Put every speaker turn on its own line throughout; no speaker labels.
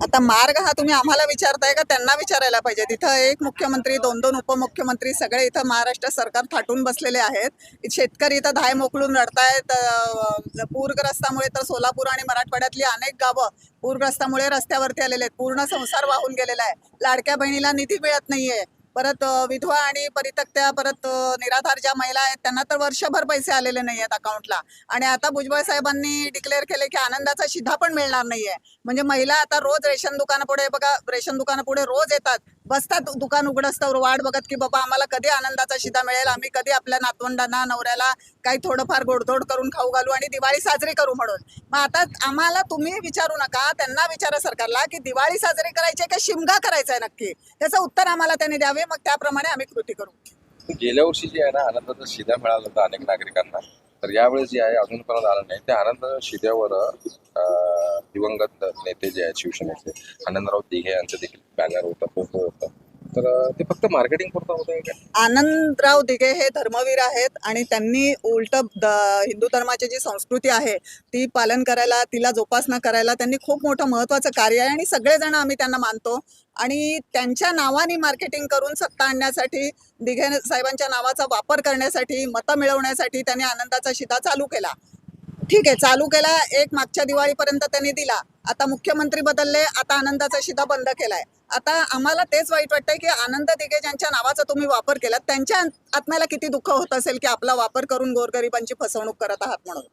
आता मार्ग हा तुम्ही आम्हाला विचारताय का त्यांना विचारायला पाहिजे? तिथं एक मुख्यमंत्री, दोन दोन उपमुख्यमंत्री सगळे इथं महाराष्ट्र सरकार थाटून बसलेले आहेत. शेतकरी इथं धाय मोकळून रडतायत. पूरग्रस्तामुळे तर सोलापूर आणि मराठवाड्यातली अनेक गावं पूरग्रस्तामुळे रस्त्यावरती आलेले आहेत. पूर्ण संसार वाहून गेलेला आहे. लाडक्या बहिणीला निधी मिळत नाहीये. परत विधवा आणि परित्यक्त्या, परत निराधार ज्या महिला आहेत त्यांना तर वर्षभर पैसे आलेले नाही आहेत अकाउंटला. आणि आता भुजबळ साहेबांनी डिक्लेअर केले की आनंदाचा शिधा पण मिळणार नाहीये. म्हणजे महिला आता रोज रेशन दुकानापुढे, बघा, रेशन दुकानापुढे रोज येतात, बसतात दुकान उघडस्तावर वाट बघत की बाबा आम्हाला कधी आनंदाचा शिधा मिळेल, आम्ही कधी आपल्या नातवंडांना, नवऱ्याला काही थोडंफार गोडधोड करून खाऊ घालू आणि दिवाळी साजरी करू म्हणून. मग आता आम्हाला तुम्ही विचारू नका, त्यांना विचारा सरकारला की दिवाळी साजरी करायची का शिमगा करायचा आहे नक्की. त्याचं उत्तर आम्हाला त्यांनी द्यावे, मग त्याप्रमाणे आम्ही कृती करू.
गेल्या वर्षी जे आहे ना आनंदाचा शिधा मिळाला होता अनेक नागरिकांना, तर यावेळेस जे आहे अजूनपर्यंत आलं नाही. त्या आनंदाच्या शिध्यावर दिवंगत नेते जे आहेत शिवसेनेचे आनंदराव दिघे यांचं देखील बॅनर होता, फोटो होता. तर ते फक्त मार्केटिंग पुरतं होतं का?
आनंदराव दिघे हे धर्मवीर आहेत आणि त्यांनी उलट हिंदू धर्माची जी संस्कृती आहे ती पालन करायला, तिला जोपासना करायला त्यांनी खूप मोठं महत्त्वाचं कार्य आहे आणि सगळेजण आम्ही त्यांना मानतो. आणि त्यांच्या नावाने मार्केटिंग करून सत्ता आणण्यासाठी, दिघे साहेबांच्या नावाचा वापर करण्यासाठी, मतं मिळवण्यासाठी त्यांनी आनंदाचा शिधा चालू केला. ठीक आहे, चालू केला, एक मागच्या दिवाळीपर्यंत त्यांनी दिला. आता मुख्यमंत्री बदलले, आता आनंदाचा शिधा बंद केलाय. आता आम्हाला तेच वाईट वाटतंय की आनंद दिघे ज्यांच्या नावाचा तुम्ही वापर केला त्यांच्या आत्म्याला किती दुःख होत असेल की आपला वापर करून गोरगरिबांची फसवणूक करत आहात म्हणून.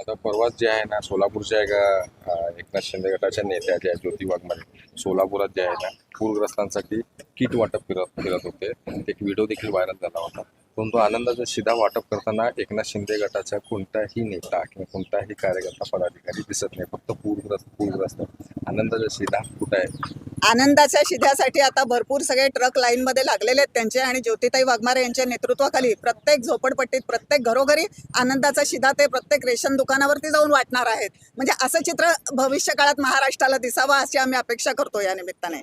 आता परवाच जे आहे ना सोलापूरच्या एका एकनाथ शिंदे गटाच्या नेत्या ज्या ज्योती वाघमारे सोलापुरात जे आहे ना पूरग्रस्तांसाठी किट वाटप फिरत होते. एक व्हिडिओ देखील व्हायरल झाला होता. परंतु आनंदाचा शिधा वाटप करताना एकनाथ शिंदे गटाचा कोणताही नेता किंवा कोणताही कार्यकर्ता पदाधिकारी दिसत नाही. फक्त पूरग्रस्त आनंदाचा शिधा कुठं आहे?
आनंदाच्या शिध्यासाठी आता भरपूर सगळे ट्रक लाईनमध्ये लागलेले आहेत त्यांचे, आणि ज्योतिताई वाघमारे यांच्या नेतृत्वाखाली प्रत्येक झोपडपट्टीत, प्रत्येक घरोघरी आनंदाचा शिधा ते प्रत्येक रेशन दुकानावरती जाऊन वाटणार आहेत. म्हणजे असं चित्र भविष्य काळात महाराष्ट्राला दिसावं अशी आम्ही अपेक्षा करतो या निमित्ताने.